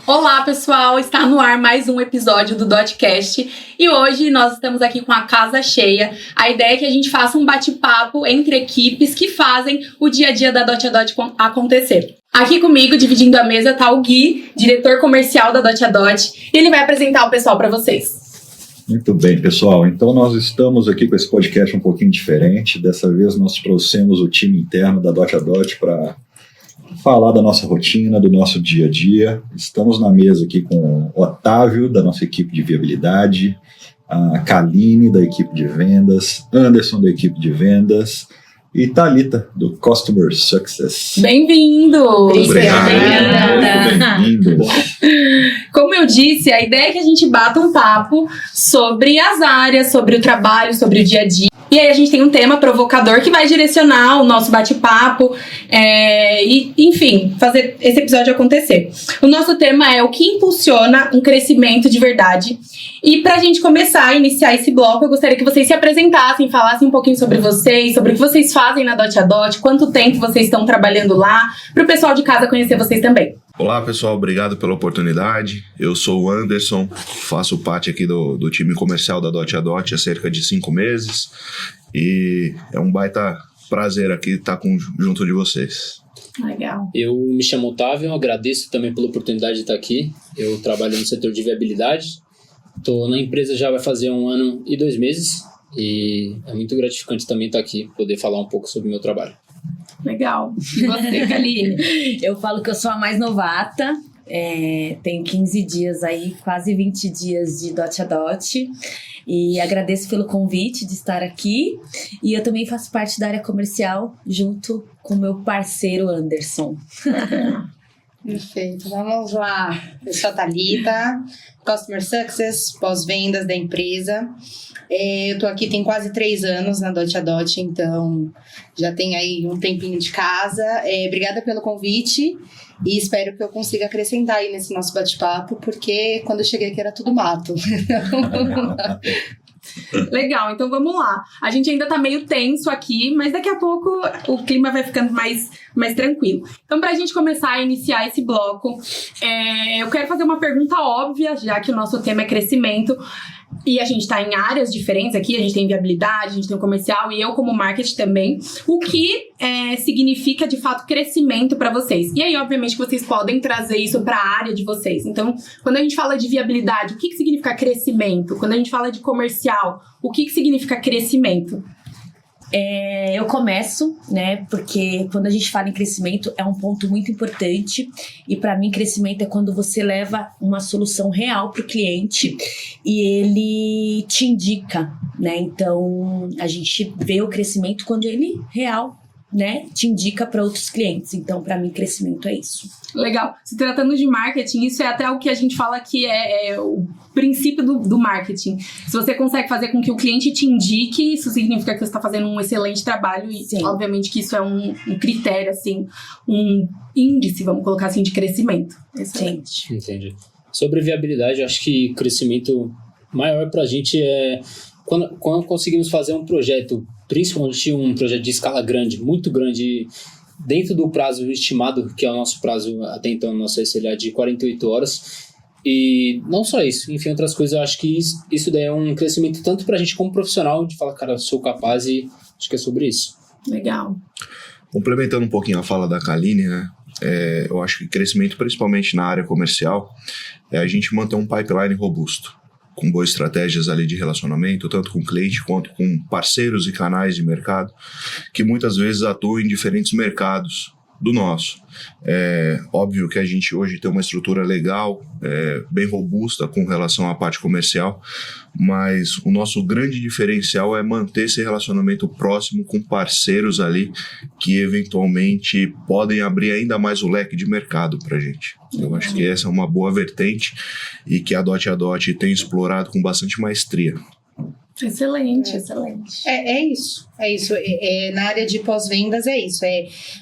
Olá, pessoal! Está no ar mais um episódio do Dotcast e hoje nós estamos aqui com a casa cheia. A ideia é que a gente faça um bate-papo entre equipes que fazem o dia a dia da Dot a Dot acontecer. Aqui comigo, dividindo a mesa, está o Gui, diretor comercial da Dot a Dot, e ele vai apresentar o pessoal para vocês. Muito bem, pessoal. Então nós estamos aqui com esse podcast um pouquinho diferente. Dessa vez nós trouxemos o time interno da Dot a Dot para falar da nossa rotina, do nosso dia a dia. Estamos na mesa aqui com o Otávio, da nossa equipe de viabilidade, a Kaline, da equipe de vendas, Anderson, da equipe de vendas, e Thalita, do Customer Success. Bem-vindo! Obrigado. Muito bem-vindo. Como eu disse, a ideia é que a gente bata um papo sobre as áreas, sobre o trabalho, sobre o dia a dia. E aí a gente tem um tema provocador que vai direcionar o nosso bate-papo e, enfim, fazer esse episódio acontecer. O nosso tema é o que impulsiona um crescimento de verdade. E pra gente começar a iniciar esse bloco, eu gostaria que vocês se apresentassem, falassem um pouquinho sobre vocês, sobre o que vocês fazem na Dot a Dot, quanto tempo vocês estão trabalhando lá, para o pessoal de casa conhecer vocês também. Olá, pessoal, obrigado pela oportunidade. Eu sou o Anderson, faço parte aqui do time comercial da Dot a Dot há cerca de 5 meses e é um baita prazer aqui estar junto de vocês. Legal. Eu me chamo Otávio, agradeço também pela oportunidade de estar aqui. Eu trabalho no setor de viabilidade, estou na empresa já vai fazer 1 ano e 2 meses e é muito gratificante também estar aqui, poder falar um pouco sobre o meu trabalho. Legal. E você, Kaline? Eu falo que eu sou a mais novata, tenho 15 dias aí, quase 20 dias de Dot a Dot, e agradeço pelo convite de estar aqui, e eu também faço parte da área comercial junto com meu parceiro Anderson. Perfeito, vamos lá. Eu sou a Thalita, Customer Success, pós-vendas da empresa. Eu tô aqui tem quase 3 anos na Dot a Dot, então já tem aí um tempinho de casa. Obrigada pelo convite e espero que eu consiga acrescentar aí nesse nosso bate-papo, porque quando eu cheguei aqui era tudo mato. Legal, então vamos lá. A gente ainda tá meio tenso aqui, mas daqui a pouco o clima vai ficando mais tranquilo. Então, pra gente começar a iniciar esse bloco, eu quero fazer uma pergunta óbvia, já que o nosso tema é crescimento. E a gente tá em áreas diferentes aqui, a gente tem viabilidade, a gente tem o comercial e eu como marketing também. O que significa, de fato, crescimento para vocês? E aí, obviamente, vocês podem trazer isso para a área de vocês. Então, quando a gente fala de viabilidade, o que significa crescimento? Quando a gente fala de comercial, o que significa crescimento? Eu começo, né, porque quando a gente fala em crescimento é um ponto muito importante e para mim crescimento é quando você leva uma solução real para o cliente e ele te indica, né, então a gente vê o crescimento quando ele real, né, te indica para outros clientes, então para mim crescimento é isso. Legal, se tratando de marketing, isso é até o que a gente fala que é o princípio do marketing. Se você consegue fazer com que o cliente te indique, isso significa que você está fazendo um excelente trabalho e sim, obviamente que isso é um critério, assim, um índice, vamos colocar assim, de crescimento. Excelente. Entendi. Sobre viabilidade, eu acho que o crescimento maior para a gente é quando conseguimos fazer um projeto, principalmente um projeto de escala grande, muito grande, dentro do prazo estimado, que é o nosso prazo até então, nosso SLA de 48 horas. E não só isso, enfim, outras coisas, eu acho que isso daí é um crescimento tanto pra gente como profissional, de falar, cara, eu sou capaz e acho que é sobre isso. Legal. Complementando um pouquinho a fala da Kaline, né? Eu acho que crescimento, principalmente na área comercial, é a gente manter um pipeline robusto, com boas estratégias ali de relacionamento, tanto com cliente quanto com parceiros e canais de mercado, que muitas vezes atuam em diferentes mercados do nosso. É óbvio que a gente hoje tem uma estrutura legal, bem robusta com relação à parte comercial, mas o nosso grande diferencial é manter esse relacionamento próximo com parceiros ali que eventualmente podem abrir ainda mais o leque de mercado para a gente. Eu acho que essa é uma boa vertente e que a Dot tem explorado com bastante maestria. Excelente, excelente. É isso. É isso, na área de pós-vendas é isso,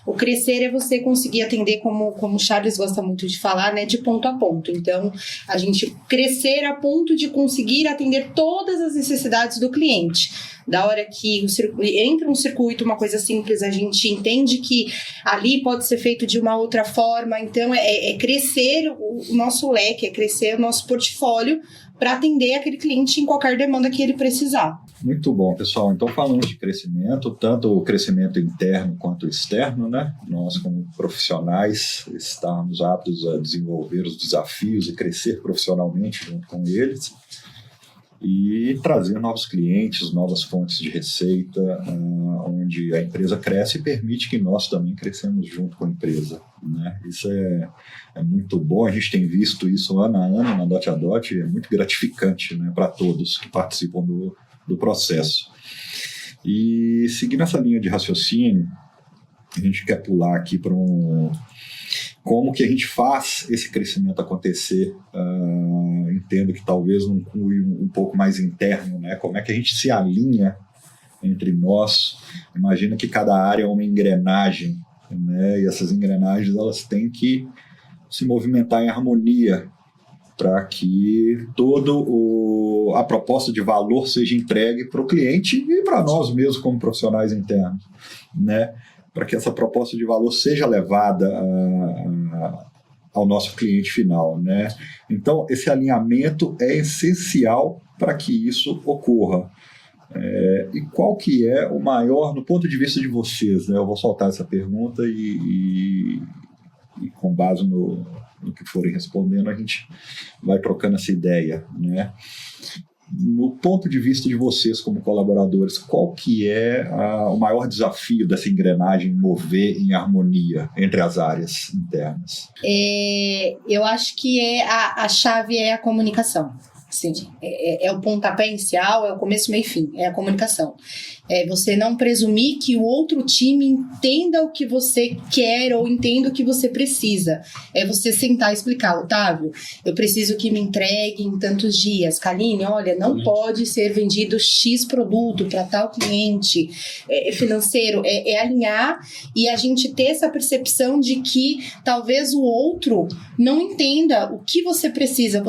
o crescer é você conseguir atender, como o Charles gosta muito de falar, né, de ponto a ponto. Então, a gente crescer a ponto de conseguir atender todas as necessidades do cliente. Da hora que entra um circuito, uma coisa simples, a gente entende que ali pode ser feito de uma outra forma. Então, é crescer o nosso leque, é crescer o nosso portfólio para atender aquele cliente em qualquer demanda que ele precisar. Muito bom, pessoal. Então, falando de crescimento, tanto o crescimento interno quanto externo, né? Nós, como profissionais, estamos aptos a desenvolver os desafios e crescer profissionalmente junto com eles e trazer novos clientes, novas fontes de receita, onde a empresa cresce e permite que nós também crescemos junto com a empresa, né? Isso é muito bom, a gente tem visto isso ano a ano na Dot a Dot, é muito gratificante, né, para todos que participam do processo. E seguindo essa linha de raciocínio, a gente quer pular aqui para como que a gente faz esse crescimento acontecer. Entendo que talvez um pouco mais interno, né? Como é que a gente se alinha entre nós? Imagina que cada área é uma engrenagem, né? E essas engrenagens elas têm que se movimentar em harmonia para que a proposta de valor seja entregue para o cliente e para nós mesmos como profissionais internos, né? Para que essa proposta de valor seja levada ao nosso cliente final, né? Então, esse alinhamento é essencial para que isso ocorra. E qual que é o maior, no ponto de vista de vocês, né? Eu vou soltar essa pergunta e com base no que forem respondendo, a gente vai trocando essa ideia, né? No ponto de vista de vocês como colaboradores, qual que é o maior desafio dessa engrenagem mover em harmonia entre as áreas internas? Eu acho que a chave é a comunicação. Assim, é o pontapé inicial, é o começo, meio e fim, é a comunicação. É você não presumir que o outro time entenda o que você quer ou entenda o que você precisa. É você sentar e explicar, Otávio, eu preciso que me entregue em tantos dias. Kaline, olha, não pode ser vendido X produto para tal cliente. Financeiro, alinhar e a gente ter essa percepção de que talvez o outro não entenda o que você precisa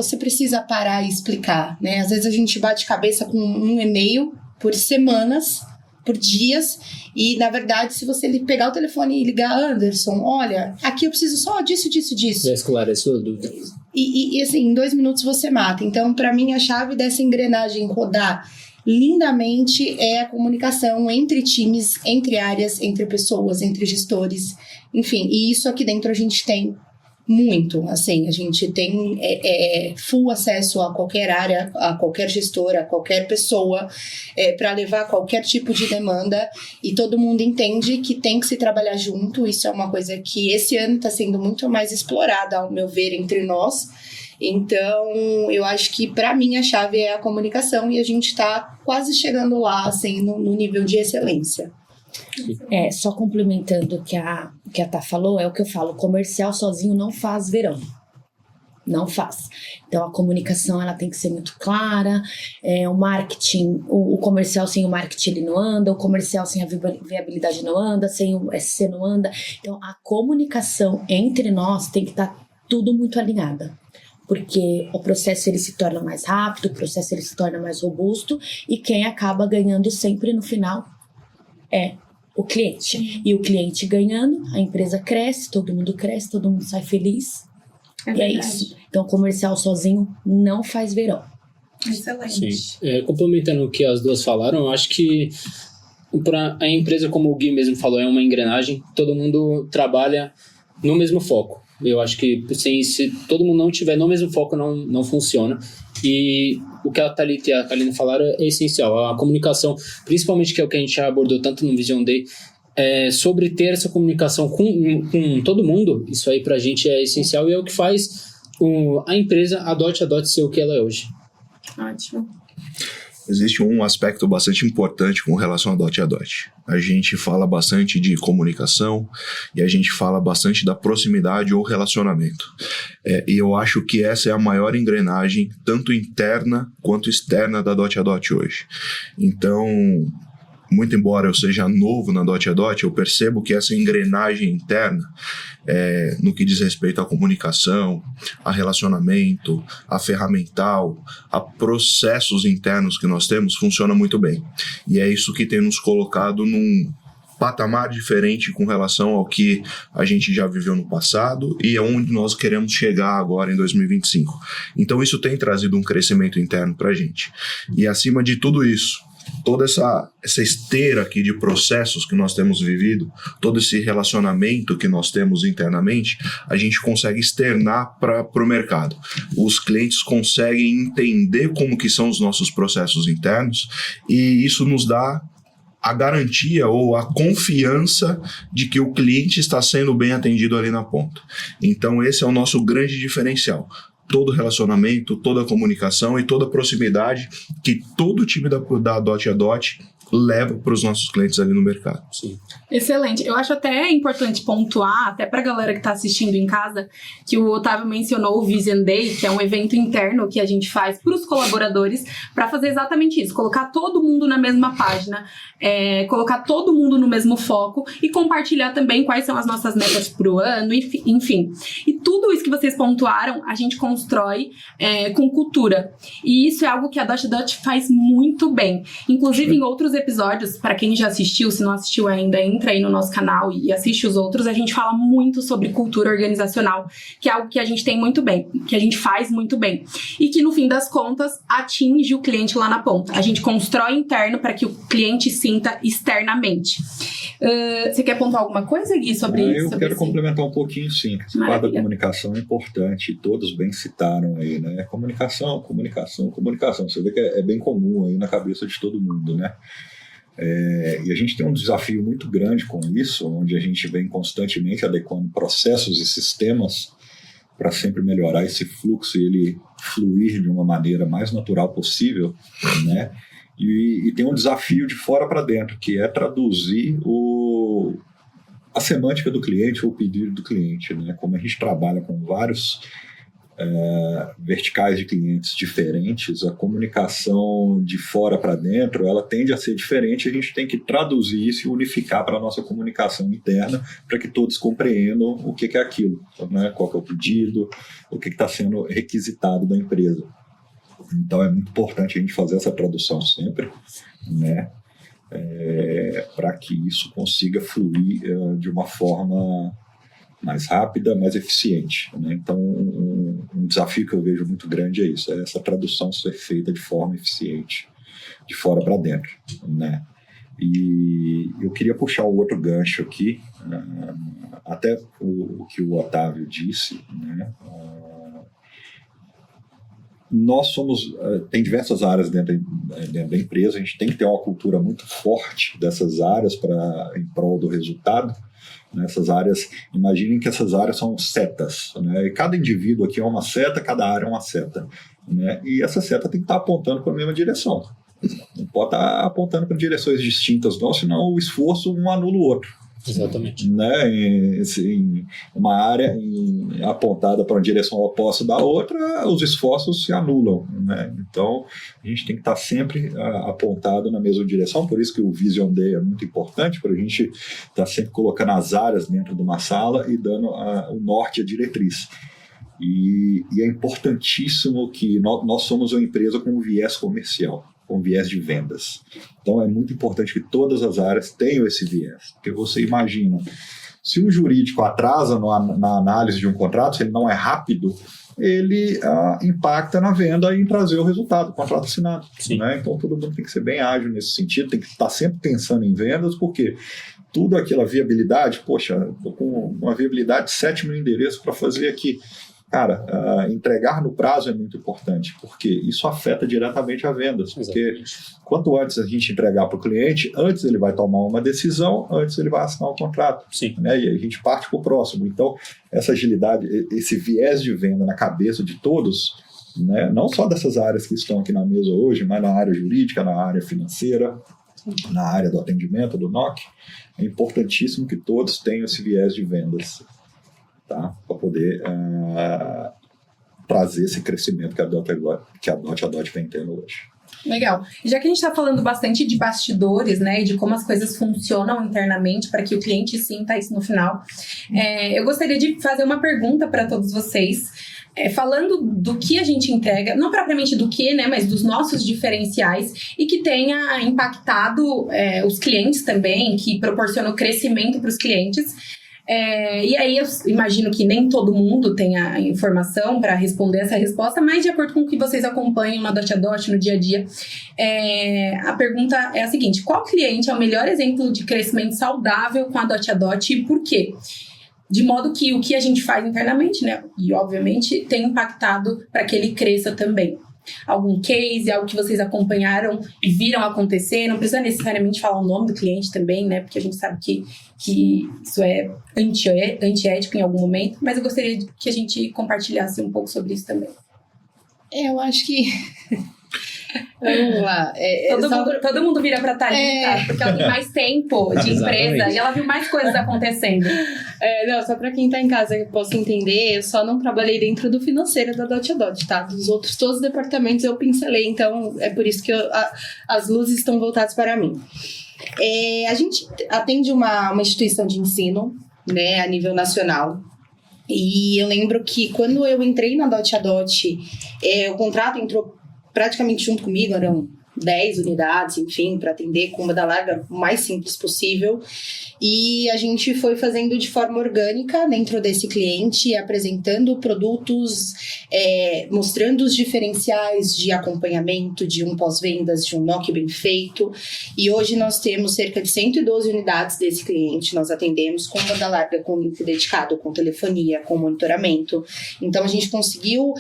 parar e explicar, né? Às vezes a gente bate cabeça com um e-mail por semanas, por dias, e na verdade se você pegar o telefone e ligar, Anderson, olha, aqui eu preciso só disso. Já esclareceu a dúvida. E assim, em 2 minutos você mata. Então, para mim, a chave dessa engrenagem rodar lindamente é a comunicação entre times, entre áreas, entre pessoas, entre gestores, enfim, e isso aqui dentro a gente tem muito, assim, a gente tem full acesso a qualquer área, a qualquer gestora, a qualquer pessoa, para levar qualquer tipo de demanda, e todo mundo entende que tem que se trabalhar junto. Isso é uma coisa que esse ano está sendo muito mais explorada, ao meu ver, entre nós. Então, eu acho que para mim a chave é a comunicação e a gente está quase chegando lá, assim, no nível de excelência. Só complementando o que a Tá falou, é o que eu falo, comercial sozinho não faz verão. Não faz. Então a comunicação ela tem que ser muito clara, o marketing, o comercial sem o marketing ele não anda, o comercial sem a viabilidade não anda, sem o SC não anda. Então a comunicação entre nós tem que estar tudo muito alinhada. Porque o processo ele se torna mais rápido, o processo ele se torna mais robusto e quem acaba ganhando sempre no final é o cliente. E o cliente ganhando, a empresa cresce, todo mundo sai feliz. E é isso. Então, comercial sozinho não faz verão. Excelente. Sim. Complementando o que as duas falaram, eu acho que para a empresa, como o Gui mesmo falou, é uma engrenagem, todo mundo trabalha no mesmo foco. Eu acho que se todo mundo não tiver no mesmo foco, não funciona. E o que a Thalita e a Kaline falaram é essencial. A comunicação, principalmente que é o que a gente já abordou tanto no Vision Day, sobre ter essa comunicação com todo mundo, isso aí pra gente é essencial e é o que faz a empresa, a Dot ser o que ela é hoje. Ótimo. Existe um aspecto bastante importante com relação a Dot. A gente fala bastante de comunicação e a gente fala bastante da proximidade ou relacionamento. E eu acho que essa é a maior engrenagem, tanto interna quanto externa da Dot hoje. Então, muito embora eu seja novo na DotADot, eu percebo que essa engrenagem interna, no que diz respeito à comunicação, a relacionamento, a ferramental, a processos internos que nós temos, funciona muito bem. E é isso que tem nos colocado num patamar diferente com relação ao que a gente já viveu no passado e aonde nós queremos chegar agora em 2025. Então isso tem trazido um crescimento interno para a gente. E acima de tudo isso, toda essa esteira aqui de processos que nós temos vivido, todo esse relacionamento que nós temos internamente, a gente consegue externar para o mercado. Os clientes conseguem entender como que são os nossos processos internos e isso nos dá a garantia ou a confiança de que o cliente está sendo bem atendido ali na ponta. Então esse é o nosso grande diferencial. Todo relacionamento, toda comunicação e toda proximidade que todo o time da DotADot leva para os nossos clientes ali no mercado. Sim. Excelente. Eu acho até importante pontuar, até para a galera que está assistindo em casa, que o Otávio mencionou o Vision Day, que é um evento interno que a gente faz para os colaboradores, para fazer exatamente isso, colocar todo mundo na mesma página, colocar todo mundo no mesmo foco e compartilhar também quais são as nossas metas para o ano, enfim. E tudo isso que vocês pontuaram, a gente constrói com cultura. E isso é algo que a DotADot faz muito bem. Inclusive, em outros episódios, para quem já assistiu, se não assistiu ainda, entra aí no nosso canal e assiste os outros, a gente fala muito sobre cultura organizacional, que é algo que a gente tem muito bem, que a gente faz muito bem, e que no fim das contas atinge o cliente lá na ponta. A gente constrói interno para que o cliente sinta externamente. Você quer pontuar alguma coisa, Gui, sobre isso? Eu quero complementar um pouquinho, sim. Essa parte da comunicação é importante, todos bem citaram aí, né? Comunicação. Você vê que é bem comum aí na cabeça de todo mundo, né? E a gente tem um desafio muito grande com isso, onde a gente vem constantemente adequando processos e sistemas para sempre melhorar esse fluxo e ele fluir de uma maneira mais natural possível, né? E tem um desafio de fora para dentro, que é traduzir a semântica do cliente ou o pedido do cliente, né? Como a gente trabalha com vários verticais de clientes diferentes, a comunicação de fora para dentro, ela tende a ser diferente, a gente tem que traduzir isso e unificar para a nossa comunicação interna, para que todos compreendam o que é aquilo, né? Qual que é o pedido, o que está sendo requisitado da empresa. Então é muito importante a gente fazer essa tradução sempre, né? Para que isso consiga fluir de uma forma mais rápida, mais eficiente, né? Então um desafio que eu vejo muito grande é isso, é essa tradução ser feita de forma eficiente, de fora para dentro, né? E eu queria puxar o outro gancho aqui, até o que o Otávio disse, né? Nós tem diversas áreas dentro da empresa, a gente tem que ter uma cultura muito forte dessas áreas em prol do resultado. Nessas áreas, imaginem que essas áreas são setas, né? E cada indivíduo aqui é uma seta, cada área é uma seta, né? E essa seta tem que estar apontando para a mesma direção. Não pode estar apontando para direções distintas, não, senão o esforço um anula o outro. Exatamente. Né? Em uma área apontada para uma direção oposta da outra, os esforços se anulam, né? Então, a gente tem que estar sempre apontado na mesma direção, por isso que o Vision Day é muito importante, para a gente estar sempre colocando as áreas dentro de uma sala e dando o norte, a diretriz. E é importantíssimo que nós somos uma empresa com um viés comercial, com viés de vendas. Então é muito importante que todas as áreas tenham esse viés, porque você imagina, se um jurídico atrasa na análise de um contrato, se ele não é rápido, ele impacta na venda e em trazer o resultado, o contrato assinado, né? Então todo mundo tem que ser bem ágil nesse sentido, tem que estar sempre pensando em vendas, porque tudo aquela viabilidade, poxa, estou com uma viabilidade de 7 mil endereços para fazer aqui. Cara, entregar no prazo é muito importante, porque isso afeta diretamente a vendas. Porque quanto antes a gente entregar para o cliente, antes ele vai tomar uma decisão, antes ele vai assinar o contrato. Né? E aí a gente parte para o próximo. Então, essa agilidade, esse viés de venda na cabeça de todos, né? Não só dessas áreas que estão aqui na mesa hoje, mas na área jurídica, na área financeira, na área do atendimento, do NOC, é importantíssimo que todos tenham esse viés de vendas. Tá? Para poder trazer esse crescimento que a DotADot vem tendo hoje. Legal. Já que a gente está falando bastante de bastidores, né, e de como as coisas funcionam internamente para que o cliente sinta isso no final, eu gostaria de fazer uma pergunta para todos vocês. Falando do que a gente entrega, não propriamente do que, né, mas dos nossos diferenciais e que tenha impactado os clientes também, que proporcionou crescimento para os clientes. E aí eu imagino que nem todo mundo tenha informação para responder essa resposta, mas de acordo com o que vocês acompanham na Dot a Dot, no dia a dia, a pergunta é a seguinte: qual cliente é o melhor exemplo de crescimento saudável com a Dot a Dot e por quê? De modo que o que a gente faz internamente, né, e obviamente tem impactado para que ele cresça também. Algum case, algo que vocês acompanharam e viram acontecer, não precisa necessariamente falar o nome do cliente também, né, porque a gente sabe que isso é antiético em algum momento, mas eu gostaria que a gente compartilhasse um pouco sobre isso também. Eu acho que... Vamos lá. Todo mundo vira pra Thalita, porque ela tem mais tempo de empresa e ela viu mais coisas acontecendo. Não, só pra quem tá em casa que possa entender, eu só não trabalhei dentro do financeiro da Dot a Dot, tá? Dos outros, todos os departamentos eu pincelei, então é por isso que as luzes estão voltadas para mim. A gente atende uma instituição de ensino, né, a nível nacional. E eu lembro que quando eu entrei na Dot a Dot, o contrato entrou praticamente junto comigo, eram 10 unidades, enfim, para atender com banda larga o mais simples possível. E a gente foi fazendo de forma orgânica dentro desse cliente, apresentando produtos, mostrando os diferenciais de acompanhamento, de um pós-vendas, de um NOC bem feito. E hoje nós temos cerca de 112 unidades desse cliente. Nós atendemos com banda larga, com link dedicado, com telefonia, com monitoramento. Então a gente conseguiu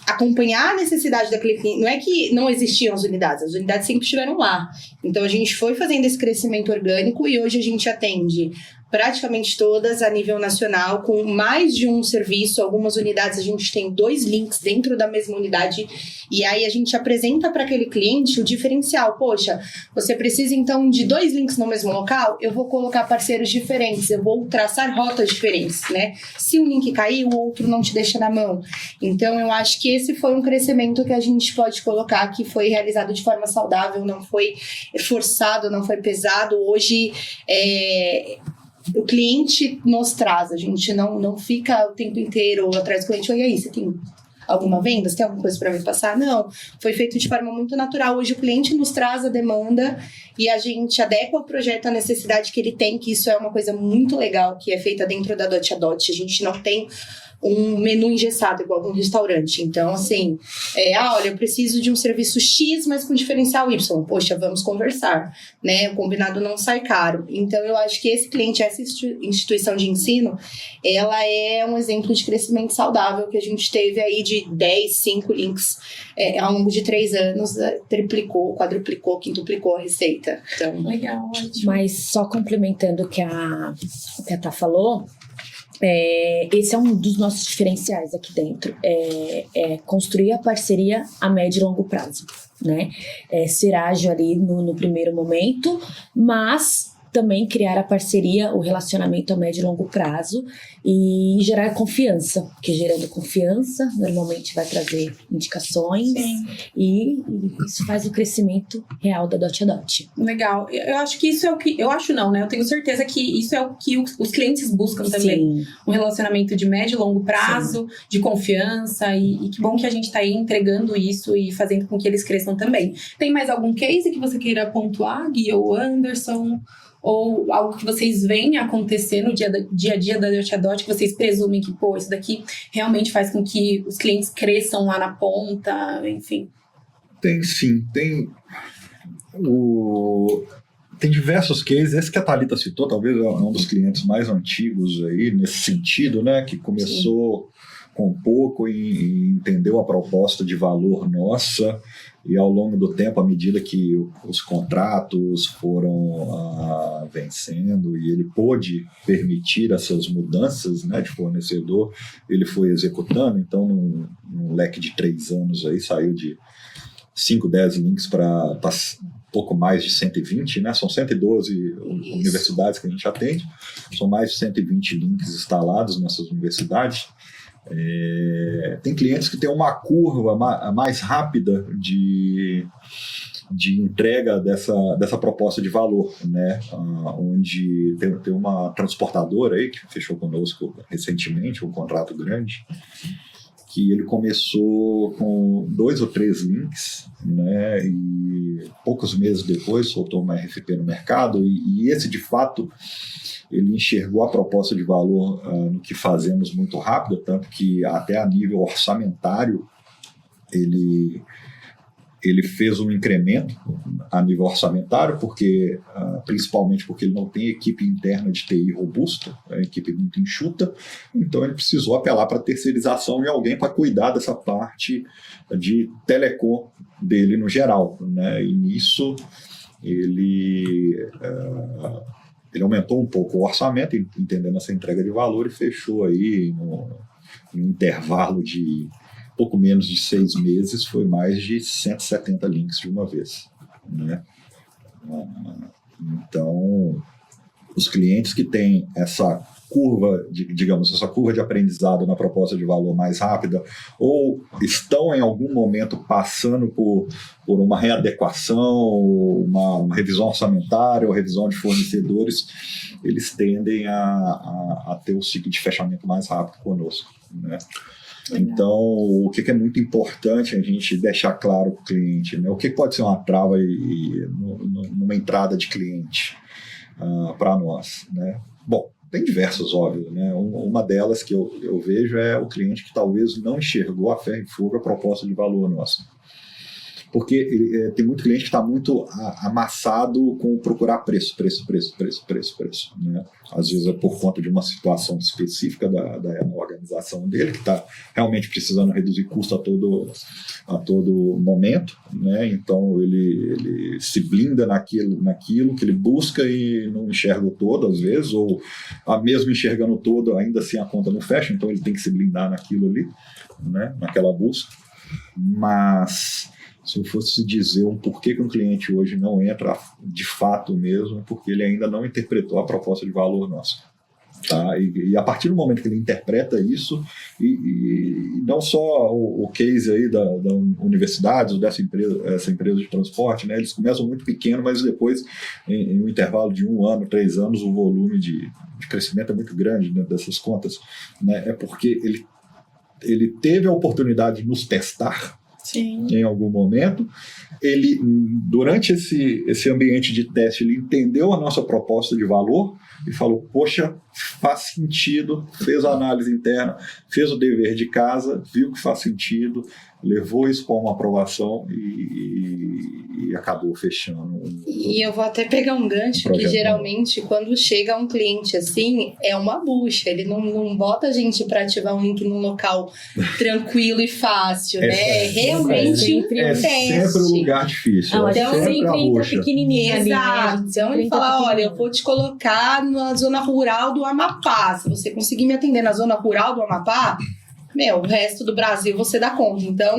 acompanhar a necessidade daquele cliente. Não é que não existiam as unidades sempre estiveram lá. Então a gente foi fazendo esse crescimento orgânico e hoje a gente atende praticamente todas a nível nacional, com mais de um serviço. Algumas unidades a gente tem 2 links dentro da mesma unidade, e aí a gente apresenta para aquele cliente o diferencial. Poxa, você precisa então de 2 links no mesmo local? Eu vou colocar parceiros diferentes, eu vou traçar rotas diferentes, né? Se um link cair, o outro não te deixa na mão. Então eu acho que esse foi um crescimento que a gente pode colocar, que foi realizado de forma saudável, não foi forçado, não foi pesado. Hoje o cliente nos traz, a gente não fica o tempo inteiro atrás do cliente. E aí, você tem alguma venda? Você tem alguma coisa para me passar? Não, foi feito de forma muito natural. Hoje o cliente nos traz a demanda e a gente adequa o projeto à necessidade que ele tem, que isso é uma coisa muito legal, que é feita dentro da Dot a Dot. A gente não tem um menu engessado igual um restaurante. Então, assim, olha, eu preciso de um serviço X, mas com diferencial Y. Poxa, vamos conversar, né? O combinado não sai caro. Então, eu acho que esse cliente, essa instituição de ensino, ela é um exemplo de crescimento saudável que a gente teve aí de 5 links ao longo de 3 anos, triplicou, quadruplicou, quintuplicou a receita. Então, legal, ótimo. Mas só complementando o que a Tá falou, esse é um dos nossos diferenciais aqui dentro, construir a parceria a médio e longo prazo, né? Ser ágil ali no primeiro momento, mas também criar a parceria, o relacionamento a médio e longo prazo e gerar confiança, porque gerando confiança normalmente vai trazer indicações. Sim. E isso faz o crescimento real da Dot a Dot. Legal. Eu acho que isso é o que... Eu acho não, né? Eu tenho certeza que isso é o que os clientes buscam também. Sim. Um relacionamento de médio e longo prazo, sim, de confiança. E que bom que a gente tá aí entregando isso e fazendo com que eles cresçam também. Tem mais algum case que você queira pontuar, Gui ou Anderson? Ou algo que vocês veem acontecer no dia a dia da Dot a Dot, que vocês presumem que, isso daqui realmente faz com que os clientes cresçam lá na ponta, enfim? Tem sim, tem diversos cases. Esse que a Thalita citou, talvez é um dos clientes mais antigos aí, nesse sentido, né, que começou com pouco e entendeu a proposta de valor nossa, e ao longo do tempo, à medida que os contratos foram vencendo e ele pôde permitir essas mudanças, né, de fornecedor, ele foi executando. Então, num leque de 3 anos aí, saiu de 5, 10 links para pouco mais de 120, né? São 112 universidades que a gente atende, são mais de 120 links instalados nessas universidades. tem clientes que têm uma curva mais rápida de entrega dessa proposta de valor, né? Onde tem uma transportadora aí que fechou conosco recentemente, um contrato grande, que ele começou com 2 ou 3 links, né? E poucos meses depois soltou uma RFP no mercado, e esse, de fato, ele enxergou a proposta de valor no que fazemos muito rápido, tanto que até a nível orçamentário ele fez um incremento a nível orçamentário, principalmente porque ele não tem equipe interna de TI robusta, é uma equipe muito enxuta, então ele precisou apelar para a terceirização e alguém para cuidar dessa parte de telecom dele no geral, né? E nisso ele aumentou um pouco o orçamento, entendendo essa entrega de valor, e fechou aí no intervalo de pouco menos de 6 meses, foi mais de 170 links de uma vez, né? Então, os clientes que têm essa curva, essa curva de aprendizado na proposta de valor mais rápida, ou estão em algum momento passando por uma readequação, uma revisão orçamentária ou revisão de fornecedores, eles tendem a ter um ciclo de fechamento mais rápido conosco, né? Então, o que é muito importante a gente deixar claro para o cliente, né? O que pode ser uma trava numa entrada de cliente para nós, né? Bom, tem diversas, óbvio, né? Uma delas que eu vejo é o cliente que talvez não enxergou a ferro e fogo a proposta de valor nossa. Porque tem muito cliente que está muito amassado com procurar preço, né? Às vezes é por conta de uma situação específica da organização dele, que está realmente precisando reduzir custo a todo momento, né? Então ele se blinda naquilo que ele busca e não enxerga o todo, às vezes, ou mesmo enxergando o todo, ainda assim a conta não fecha, então ele tem que se blindar naquilo ali, né? Naquela busca. Mas se eu fosse dizer um porquê que um cliente hoje não entra de fato mesmo, porque ele ainda não interpretou a proposta de valor nossa. Tá? E a partir do momento que ele interpreta isso, e não só o case aí da universidade, ou essa empresa de transporte, né? Eles começam muito pequeno, mas depois, em um intervalo de 1 ano, 3 anos, o volume de crescimento é muito grande, né, dessas contas, né? É porque ele teve a oportunidade de nos testar. Sim. Em algum momento, ele, durante esse ambiente de teste, ele entendeu a nossa proposta de valor e falou, poxa, faz sentido, fez a análise interna, fez o dever de casa, viu que faz sentido, levou isso para uma aprovação e acabou fechando. E eu vou até pegar um gancho que geralmente quando chega um cliente assim, é uma bucha, ele não bota a gente para ativar um link num local tranquilo e fácil, né? Realmente um teste. É sempre um lugar difícil. Então sempre entra pequenininha ali, né? Então ele fala, olha, eu vou te colocar na zona rural do Amapá, se você conseguir me atender na zona rural do Amapá, o resto do Brasil você dá conta. Então,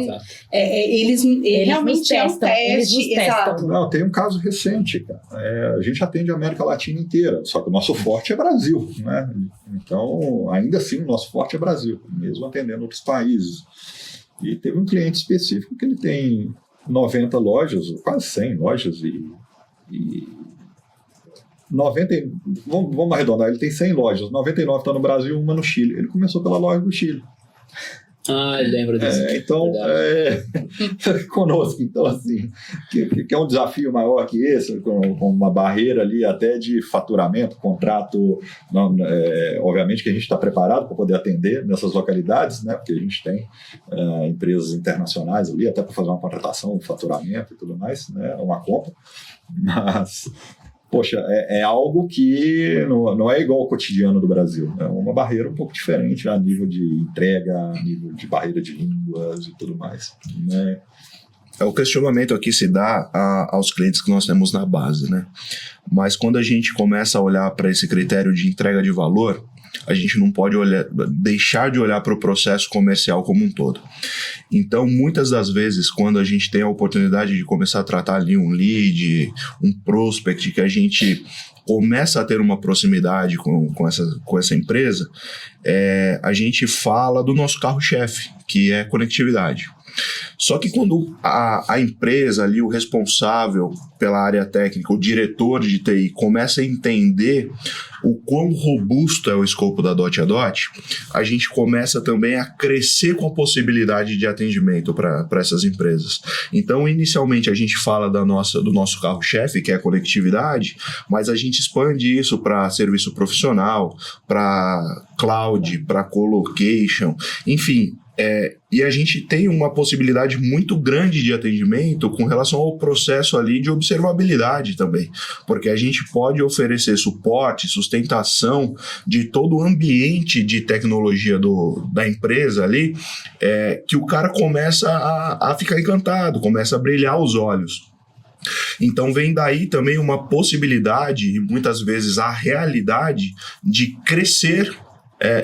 eles realmente testam, é um teste. Exato. Não, tem um caso recente, cara. A gente atende a América Latina inteira, só que o nosso forte é Brasil, né? Então, ainda assim, o nosso forte é Brasil, mesmo atendendo outros países. E teve um cliente específico que ele tem 90 lojas, quase 100 lojas e 90, vamos arredondar, ele tem 100 lojas, 99 estão no Brasil, uma no Chile. Ele começou pela loja do Chile. Ah, eu lembro disso. Então, conosco, então, assim, que é um desafio maior que esse, com uma barreira ali até de faturamento, contrato, obviamente que a gente está preparado para poder atender nessas localidades, né, porque a gente tem empresas internacionais ali, até para fazer uma contratação, faturamento e tudo mais, né, uma compra, mas... Poxa, é algo que não é igual ao cotidiano do Brasil. É uma barreira um pouco diferente a nível de entrega, a nível de barreira de línguas e tudo mais, né? O questionamento aqui se dá aos clientes que nós temos na base, né? Mas quando a gente começa a olhar para esse critério de entrega de valor, a gente não pode deixar de olhar para o processo comercial como um todo. Então, muitas das vezes, quando a gente tem a oportunidade de começar a tratar ali um lead, um prospect, que a gente começa a ter uma proximidade com essa empresa, a gente fala do nosso carro-chefe, que é conectividade. Só que quando a empresa ali, o responsável pela área técnica, o diretor de TI, começa a entender o quão robusto é o escopo da Dot a Dot, a gente começa também a crescer com a possibilidade de atendimento para essas empresas. Então, inicialmente, a gente fala do nosso carro-chefe, que é a conectividade, mas a gente expande isso para serviço profissional, para cloud, para colocation, enfim. E a gente tem uma possibilidade muito grande de atendimento com relação ao processo ali de observabilidade também, porque a gente pode oferecer suporte, sustentação de todo o ambiente de tecnologia da empresa ali, que o cara começa a ficar encantado, começa a brilhar os olhos. Então vem daí também uma possibilidade, e muitas vezes a realidade, de crescer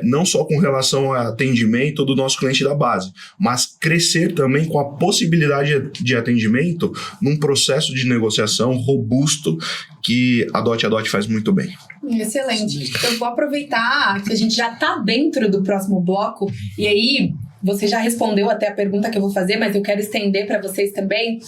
não só com relação ao atendimento do nosso cliente da base, mas crescer também com a possibilidade de atendimento num processo de negociação robusto que a Dot faz muito bem. Excelente. Eu vou aproveitar que a gente já está dentro do próximo bloco, e aí você já respondeu até a pergunta que eu vou fazer, mas eu quero estender para vocês também.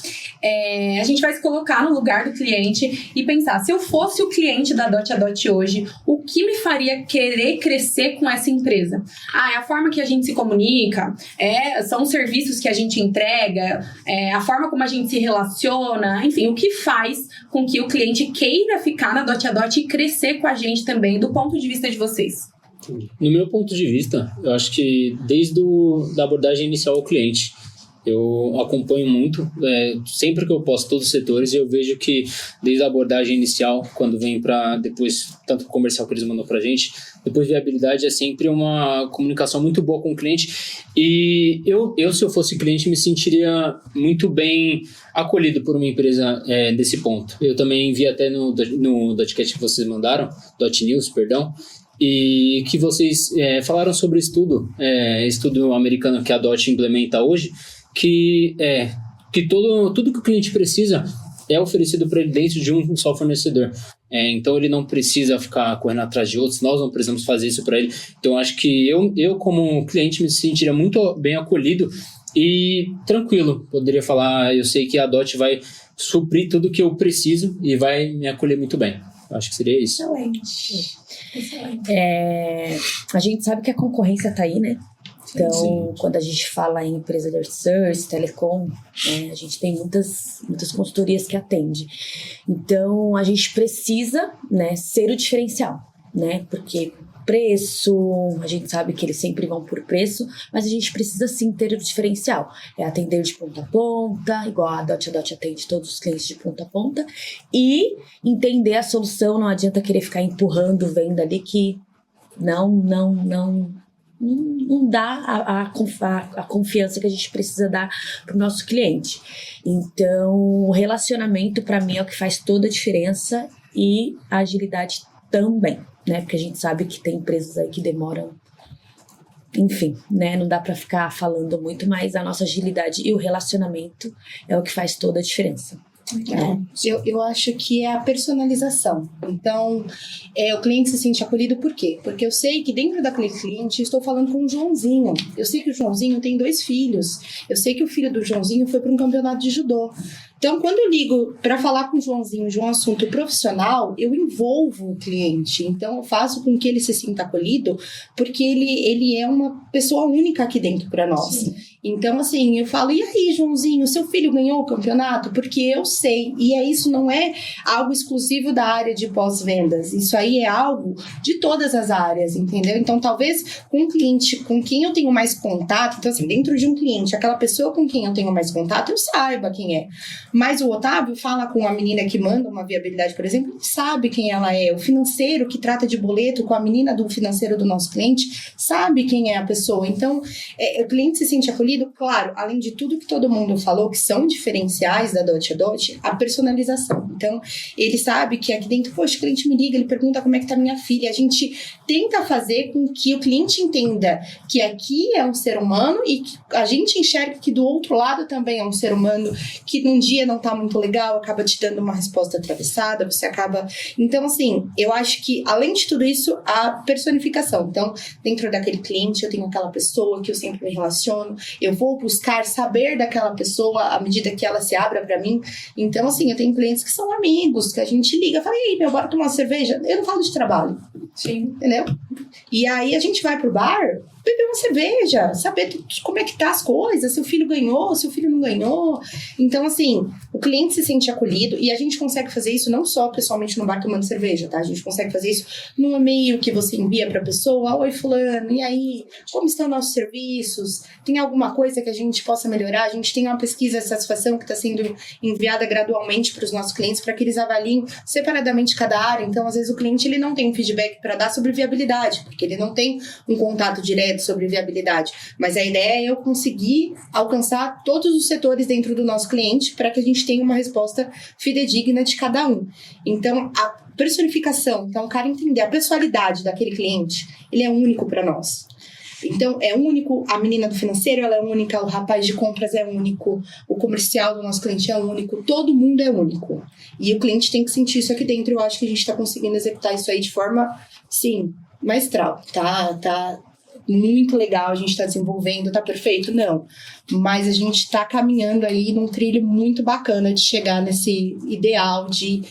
A gente vai se colocar no lugar do cliente e pensar, se eu fosse o cliente da Dot a Dot hoje, o que me faria querer crescer com essa empresa? É a forma que a gente se comunica, são os serviços que a gente entrega, a forma como a gente se relaciona, enfim, o que faz com que o cliente queira ficar na Dot a Dot e crescer com a gente também, do ponto de vista de vocês. No meu ponto de vista, eu acho que desde da abordagem inicial ao cliente, eu acompanho muito, sempre que eu posso, todos os setores, e eu vejo que desde a abordagem inicial, quando vem para depois, tanto o comercial que eles mandam para a gente, depois viabilidade é sempre uma comunicação muito boa com o cliente. E eu se eu fosse cliente, me sentiria muito bem acolhido por uma empresa desse ponto. Eu também vi até no Dotcast que vocês mandaram, Dot News, perdão, e que vocês falaram sobre estudo americano que a Dot implementa hoje, que tudo que o cliente precisa é oferecido para ele dentro de um só fornecedor. Então ele não precisa ficar correndo atrás de outros, nós não precisamos fazer isso para ele. Então acho que eu como cliente me sentiria muito bem acolhido e tranquilo, poderia falar, eu sei que a Dot vai suprir tudo que eu preciso e vai me acolher muito bem. Acho que seria isso. Excelente. A gente sabe que a concorrência está aí, né? Então, quando a gente fala em empresa de outsourcing, telecom, a gente tem muitas consultorias que atendem. Então, a gente precisa, ser o diferencial, porque preço, a gente sabe que eles sempre vão por preço, mas a gente precisa sim ter o diferencial. Atender de ponta a ponta, igual a Dot atende todos os clientes de ponta a ponta, e entender a solução. Não adianta querer ficar empurrando venda ali que não dá a confiança que a gente precisa dar para o nosso cliente. Então, o relacionamento, para mim, é o que faz toda a diferença, e a agilidade também, porque a gente sabe que tem empresas aí que demoram, enfim, não dá para ficar falando muito, mas a nossa agilidade e o relacionamento é o que faz toda a diferença. Eu acho que é a personalização. Então, o cliente se sente acolhido por quê? Porque eu sei que dentro daquele cliente eu estou falando com o Joãozinho. Eu sei que o Joãozinho tem 2 filhos. Eu sei que o filho do Joãozinho foi para um campeonato de judô. Então, quando eu ligo para falar com o Joãozinho de um assunto profissional, eu envolvo o cliente. Então, eu faço com que ele se sinta acolhido, porque ele é uma pessoa única aqui dentro para nós. Sim. Então, assim, eu falo, e aí, Joãozinho, seu filho ganhou o campeonato? Porque eu sei. E isso não é algo exclusivo da área de pós-vendas. Isso aí é algo de todas as áreas, entendeu? Então, talvez com um cliente com quem eu tenho mais contato, então, assim, dentro de um cliente, aquela pessoa com quem eu tenho mais contato, eu saiba quem é. Mas o Otávio fala com a menina que manda uma viabilidade, por exemplo, ele sabe quem ela é. O financeiro que trata de boleto com a menina do financeiro do nosso cliente sabe quem é a pessoa. Então, o cliente se sente acolhido. Claro, além de tudo que todo mundo falou, que são diferenciais da Dot a Dot, a personalização. Então, ele sabe que aqui dentro, poxa, o cliente me liga, ele pergunta como é que tá minha filha. A gente tenta fazer com que o cliente entenda que aqui é um ser humano e que a gente enxerga que do outro lado também é um ser humano, que num dia dia não tá muito legal, acaba te dando uma resposta atravessada, você acaba... Então, assim, eu acho que, além de tudo isso, a personificação. Então, dentro daquele cliente, eu tenho aquela pessoa que eu sempre me relaciono, eu vou buscar saber daquela pessoa à medida que ela se abra pra mim. Então, assim, eu tenho clientes que são amigos, que a gente liga, fala, ei, bora tomar uma cerveja? Eu não falo de trabalho. Sim. Entendeu? E aí, a gente vai pro bar, beber uma cerveja, saber como é que tá as coisas, se o filho ganhou, se o filho não ganhou. Então, assim, o cliente se sente acolhido e a gente consegue fazer isso não só pessoalmente no bar tomando cerveja, tá? A gente consegue fazer isso no e-mail que você envia pra pessoa. Oi, fulano, e aí? Como estão nossos serviços? Tem alguma coisa que a gente possa melhorar? A gente tem uma pesquisa de satisfação que está sendo enviada gradualmente para os nossos clientes para que eles avaliem separadamente cada área. Então, às vezes, o cliente ele não tem um feedback para dar sobre viabilidade, porque ele não tem um contato direto sobre viabilidade, mas a ideia é eu conseguir alcançar todos os setores dentro do nosso cliente para que a gente tenha uma resposta fidedigna de cada um. Então, a personificação, então o cara entender a pessoalidade daquele cliente, ele é único para nós. Então, é único, a menina do financeiro ela é única, o rapaz de compras é único, o comercial do nosso cliente é único, todo mundo é único. E o cliente tem que sentir isso aqui dentro. Eu acho que a gente está conseguindo executar isso aí de forma, sim, maestral. Tá muito legal, a gente está desenvolvendo, tá perfeito? Não. Mas a gente está caminhando aí num trilho muito bacana de chegar nesse ideal de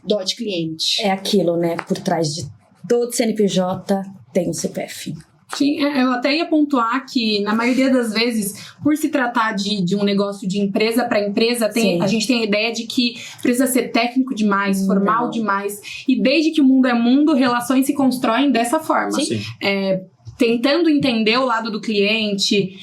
DOT cliente. É aquilo, né? Por trás de todo CNPJ tem um CPF. Sim, eu até ia pontuar que, na maioria das vezes, por se tratar de um negócio de empresa para empresa, a gente tem a ideia de que precisa ser técnico demais, formal demais. E desde que o mundo é mundo, relações se constroem dessa forma. Sim. Tentando entender o lado do cliente,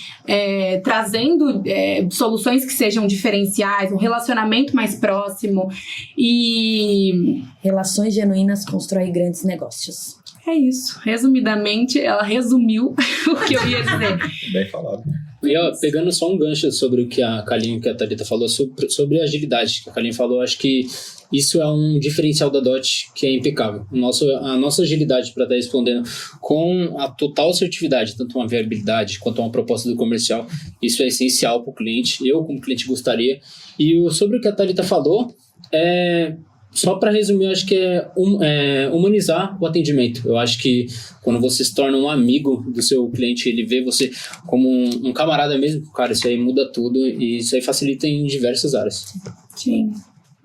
trazendo soluções que sejam diferenciais, um relacionamento mais próximo. E relações genuínas constroem grandes negócios. É isso. Resumidamente, ela resumiu o que eu ia dizer. Bem falado. E ó, pegando só um gancho sobre o que a Kaline e a Thalita falou sobre agilidade, que a Kaline falou, acho que isso é um diferencial da DOT que é impecável. A nossa agilidade para estar respondendo com a total assertividade, tanto uma viabilidade quanto uma proposta do comercial, isso é essencial para o cliente. Eu, como cliente, gostaria. E sobre o que a Thalita falou, só para resumir, eu acho que é humanizar o atendimento. Eu acho que quando você se torna um amigo do seu cliente, ele vê você como um camarada mesmo, cara, isso aí muda tudo e isso aí facilita em diversas áreas. Sim.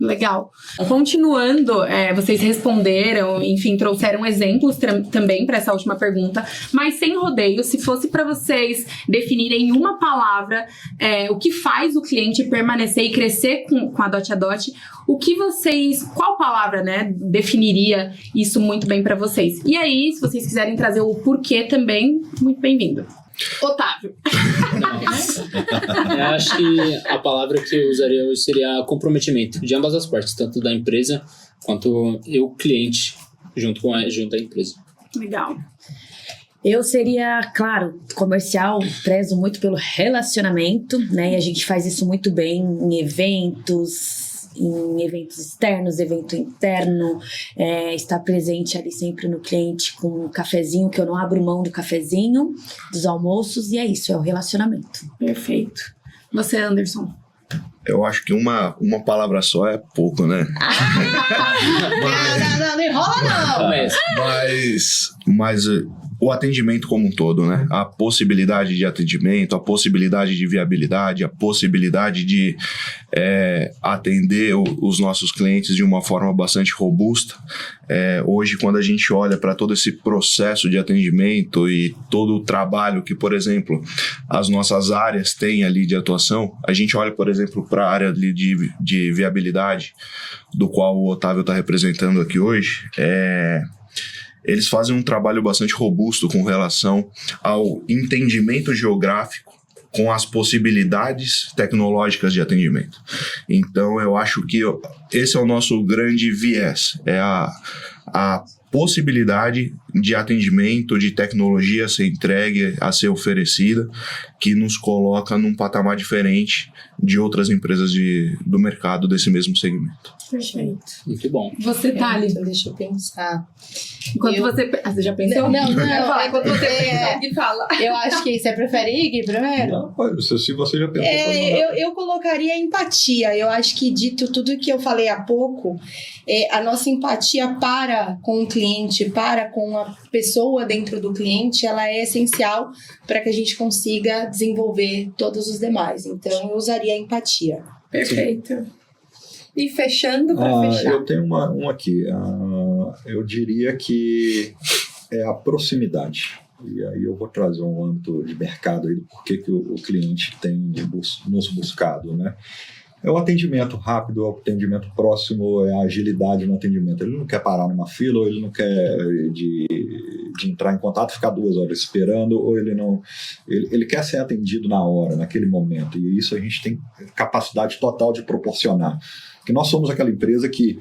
Legal. Continuando, vocês responderam, enfim, trouxeram exemplos também para essa última pergunta, mas sem rodeio, se fosse para vocês definirem em uma palavra o que faz o cliente permanecer e crescer com a DOT, qual palavra, né, definiria isso muito bem para vocês? E aí, se vocês quiserem trazer o porquê também, muito bem-vindo. Otávio. Eu acho que a palavra que eu usaria hoje seria comprometimento de ambas as partes, tanto da empresa quanto eu, cliente, junto à empresa. Legal. Eu seria, claro, comercial, prezo muito pelo relacionamento, né? E a gente faz isso muito bem em eventos externos, evento interno, estar presente ali sempre no cliente com um cafezinho, que eu não abro mão do cafezinho, dos almoços, e é isso, é o relacionamento. Perfeito. Você, Anderson? Eu acho que uma palavra só é pouco, né? Não enrola não! Mas o atendimento como um todo, né? A possibilidade de atendimento, a possibilidade de viabilidade, a possibilidade de atender os nossos clientes de uma forma bastante robusta. Hoje, quando a gente olha para todo esse processo de atendimento e todo o trabalho que, por exemplo, as nossas áreas têm ali de atuação, a gente olha, por exemplo, para a área ali de viabilidade, do qual o Otávio está representando aqui hoje, eles fazem um trabalho bastante robusto com relação ao entendimento geográfico com as possibilidades tecnológicas de atendimento. Então, eu acho que esse é o nosso grande viés, é a possibilidade de atendimento, de tecnologia a ser entregue, a ser oferecida, que nos coloca num patamar diferente de outras empresas do mercado desse mesmo segmento. Perfeito. Muito bom. Você, Thali, Deixa eu pensar. enquanto você... você já pensou? Não. Enquanto você pensa, e fala. Eu acho que você prefere ir primeiro? Não, se você já pensou... pode mandar. Eu colocaria empatia. Eu acho que, dito tudo que eu falei há pouco, a nossa empatia para com o cliente, para com a pessoa dentro do cliente, ela é essencial para que a gente consiga desenvolver todos os demais. Então, eu usaria a empatia. Perfeito. E fechando para fechar. Eu tenho um aqui. Eu diria que é a proximidade. E aí eu vou trazer um âmbito de mercado aí do porquê que o cliente tem nos buscado, né? É o atendimento rápido, é o atendimento próximo, é a agilidade no atendimento. Ele não quer parar numa fila, ou ele não quer de entrar em contato e ficar 2 horas esperando, ou ele quer ser atendido na hora, naquele momento. E isso a gente tem capacidade total de proporcionar. Porque nós somos aquela empresa que,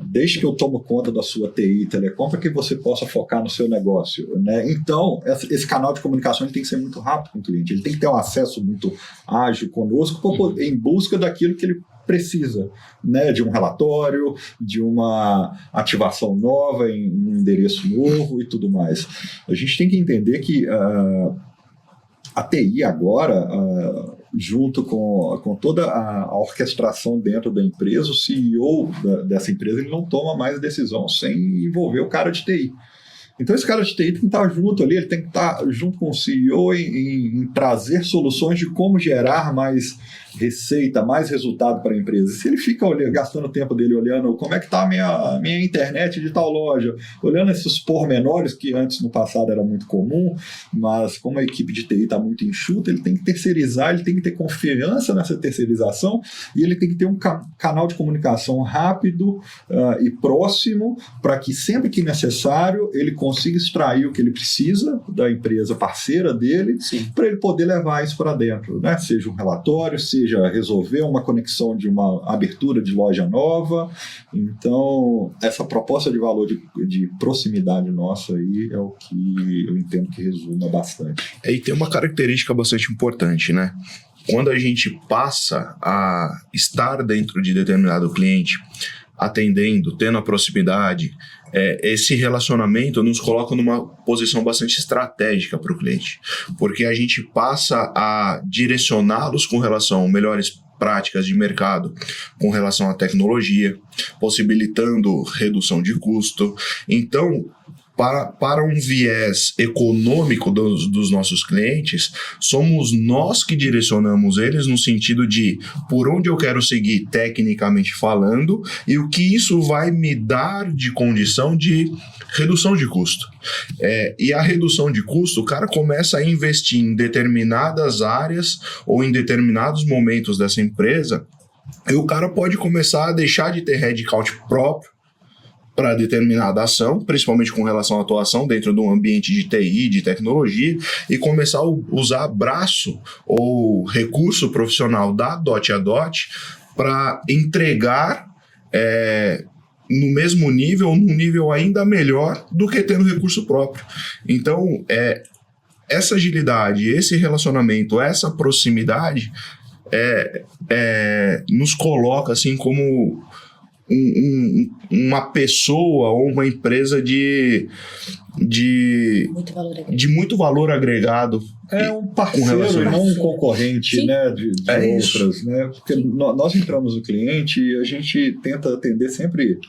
desde que eu tomo conta da sua TI, telecom, para que você possa focar no seu negócio, né? Então, esse canal de comunicação ele tem que ser muito rápido com o cliente, ele tem que ter um acesso muito ágil conosco em busca daquilo que ele precisa, né? De um relatório, de uma ativação nova em um endereço novo e tudo mais. A gente tem que entender que a TI agora... junto com toda a orquestração dentro da empresa, o CEO dessa empresa ele não toma mais decisão sem envolver o cara de TI. Então esse cara de TI tem que estar junto ali, ele tem que estar junto com o CEO em trazer soluções de como gerar mais receita, mais resultado para a empresa. Se ele fica gastando o tempo dele olhando como é que está a minha internet de tal loja, olhando esses pormenores que antes no passado era muito comum, mas como a equipe de TI está muito enxuta, ele tem que terceirizar, ele tem que ter confiança nessa terceirização e ele tem que ter um canal de comunicação rápido e próximo para que sempre que necessário ele consiga extrair o que ele precisa da empresa parceira dele para ele poder levar isso para dentro, né? Seja um relatório, seja resolver uma conexão de uma abertura de loja nova. Então, essa proposta de valor de proximidade nossa aí é o que eu entendo que resuma bastante. E tem uma característica bastante importante, né? Quando a gente passa a estar dentro de determinado cliente, atendendo, tendo a proximidade, esse relacionamento nos coloca numa posição bastante estratégica para o cliente, porque a gente passa a direcioná-los com relação a melhores práticas de mercado, com relação à tecnologia, possibilitando redução de custo. Então, para um viés econômico dos nossos clientes, somos nós que direcionamos eles no sentido de por onde eu quero seguir tecnicamente falando e o que isso vai me dar de condição de redução de custo. E a redução de custo, o cara começa a investir em determinadas áreas ou em determinados momentos dessa empresa e o cara pode começar a deixar de ter headcount próprio para determinada ação, principalmente com relação à atuação dentro de um ambiente de TI, de tecnologia, e começar a usar braço ou recurso profissional da Dot a Dot para entregar no mesmo nível ou num nível ainda melhor do que tendo recurso próprio. Então, essa agilidade, esse relacionamento, essa proximidade nos coloca assim como uma pessoa ou uma empresa de muito valor agregado. É um parceiro, não um concorrente, né, de outras, né? Porque nós entramos no cliente e a gente tenta atender sempre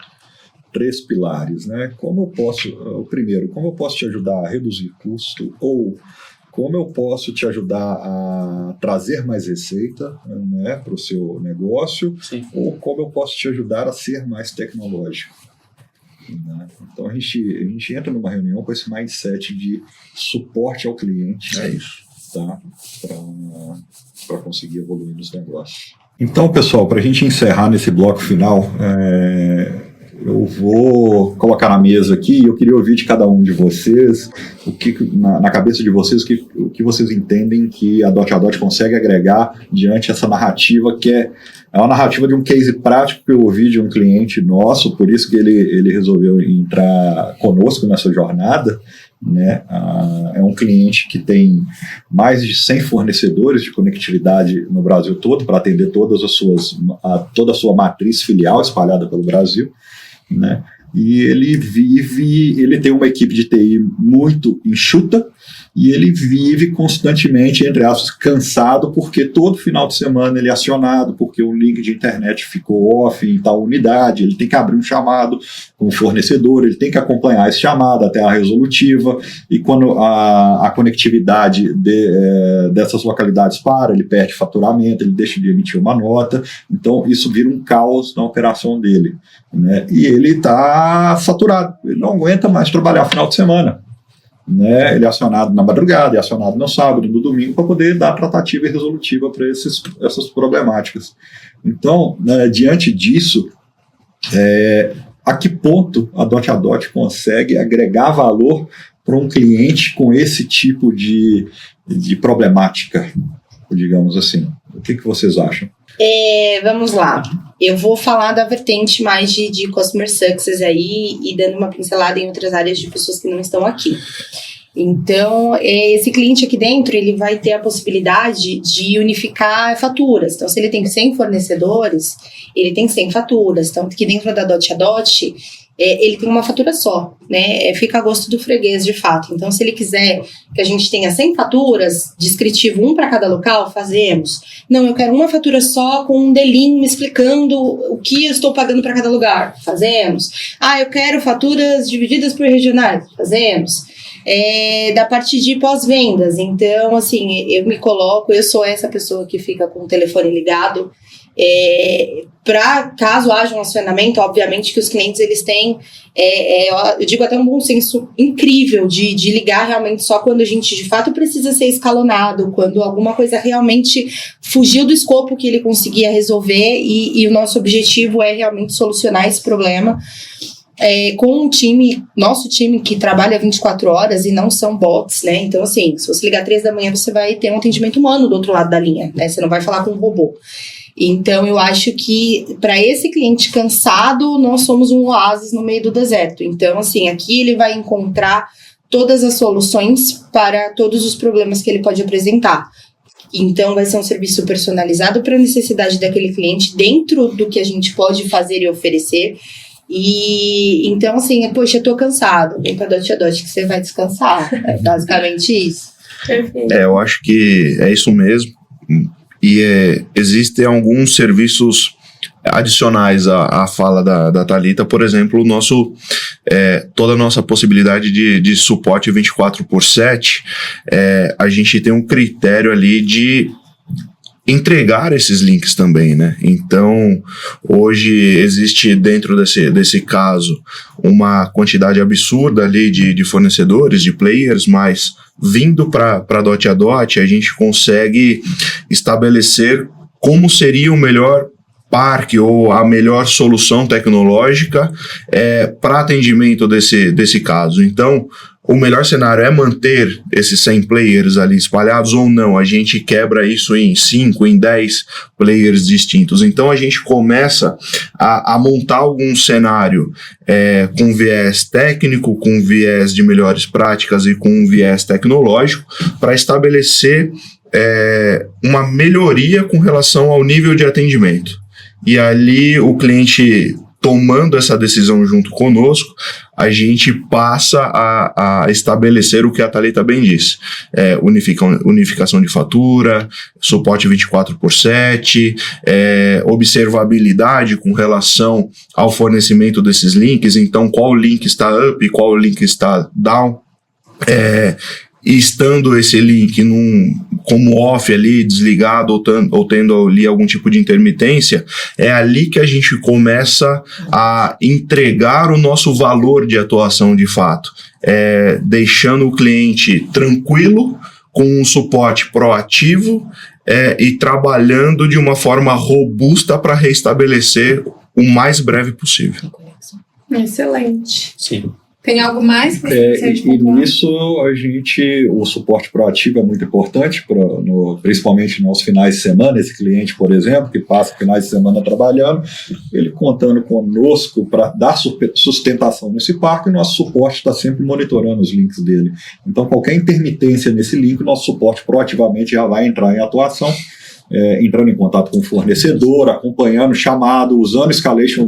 3 pilares, né? O primeiro, como eu posso te ajudar a reduzir custo, ou como eu posso te ajudar a trazer mais receita, né, para o seu negócio, ou como eu posso te ajudar a ser mais tecnológico. Né? Então a gente entra numa reunião com esse mindset de suporte ao cliente, tá? Para conseguir evoluir nos negócios. Então, pessoal, para a gente encerrar nesse bloco final, eu vou colocar na mesa aqui e eu queria ouvir de cada um de vocês, na cabeça de vocês, o que vocês entendem que a Dot consegue agregar diante dessa narrativa que é uma narrativa de um case prático que eu ouvi de um cliente nosso, por isso que ele resolveu entrar conosco nessa jornada, né? É um cliente que tem mais de 100 fornecedores de conectividade no Brasil todo para atender toda a sua matriz filial espalhada pelo Brasil, né? E ele tem uma equipe de TI muito enxuta e ele vive constantemente, entre aspas, cansado, porque todo final de semana ele é acionado, porque o link de internet ficou off em tal unidade, ele tem que abrir um chamado com o fornecedor, ele tem que acompanhar esse chamado até a resolutiva, e quando a conectividade dessas localidades para, ele perde faturamento, ele deixa de emitir uma nota, então isso vira um caos na operação dele, né? E ele está saturado, ele não aguenta mais trabalhar final de semana. Né, ele é acionado na madrugada, é acionado no sábado, no domingo, para poder dar tratativa e resolutiva para essas problemáticas. Então, né, diante disso, a que ponto a Dot consegue agregar valor para um cliente com esse tipo de problemática, digamos assim? O que vocês acham? Vamos lá. Eu vou falar da vertente mais de Customer Success aí e dando uma pincelada em outras áreas de pessoas que não estão aqui. Então, esse cliente aqui dentro, ele vai ter a possibilidade de unificar faturas. Então, se ele tem 100 fornecedores, ele tem 100 faturas. Então, aqui dentro da Dot, ele tem uma fatura só, né? Fica a gosto do freguês, de fato. Então, se ele quiser que a gente tenha 100 faturas, descritivo, um para cada local, fazemos. Não, eu quero uma fatura só com um delinho me explicando o que eu estou pagando para cada lugar. Fazemos. Eu quero faturas divididas por regionais. Fazemos. Da parte de pós-vendas. Então, assim, eu sou essa pessoa que fica com o telefone ligado. Para caso haja um acionamento, obviamente que os clientes eles têm, eu digo até um bom senso incrível de ligar realmente só quando a gente de fato precisa ser escalonado, quando alguma coisa realmente fugiu do escopo que ele conseguia resolver e o nosso objetivo é realmente solucionar esse problema. Com nosso time que trabalha 24 horas e não são bots, né? Então, assim, se você ligar 3 da manhã, você vai ter um atendimento humano do outro lado da linha, né? Você não vai falar com um robô. Então, eu acho que para esse cliente cansado, nós somos um oásis no meio do deserto. Então, assim, aqui ele vai encontrar todas as soluções para todos os problemas que ele pode apresentar. Então, vai ser um serviço personalizado para a necessidade daquele cliente, dentro do que a gente pode fazer e oferecer. E então, assim, poxa, eu tô cansado. Vem pra Dot que você vai descansar. É basicamente isso. Eu acho que é isso mesmo. E existem alguns serviços adicionais à fala da Thalita, por exemplo, toda a nossa possibilidade de suporte 24/7, a gente tem um critério ali de entregar esses links também, né? Então, hoje existe dentro desse caso uma quantidade absurda ali de fornecedores, de players, mas vindo para a Dot, a gente consegue estabelecer como seria o melhor parque ou a melhor solução tecnológica para atendimento desse caso. Então, o melhor cenário é manter esses 100 players ali espalhados ou não? A gente quebra isso em 5, em 10 players distintos. Então, a gente começa a montar algum cenário com viés técnico, com viés de melhores práticas e com viés tecnológico para estabelecer uma melhoria com relação ao nível de atendimento. E ali o cliente tomando essa decisão junto conosco, a gente passa a estabelecer o que a Thalita bem disse. Unificação de fatura, suporte 24/7, observabilidade com relação ao fornecimento desses links, então qual link está up e qual link está down. E estando esse link como off ali, desligado ou tendo ali algum tipo de intermitência, é ali que a gente começa a entregar o nosso valor de atuação de fato, deixando o cliente tranquilo, com um suporte proativo e trabalhando de uma forma robusta para restabelecer o mais breve possível. Excelente. Sim. Tem algo mais que você gostaria de E pontuar? nisso o suporte proativo é muito importante, principalmente nos finais de semana. Esse cliente, por exemplo, que passa finais de semana trabalhando, ele contando conosco para dar sustentação nesse parque, e nosso suporte está sempre monitorando os links dele. Então, qualquer intermitência nesse link, nosso suporte proativamente já vai entrar em atuação, entrando em contato com o fornecedor, acompanhando, chamado, usando escalation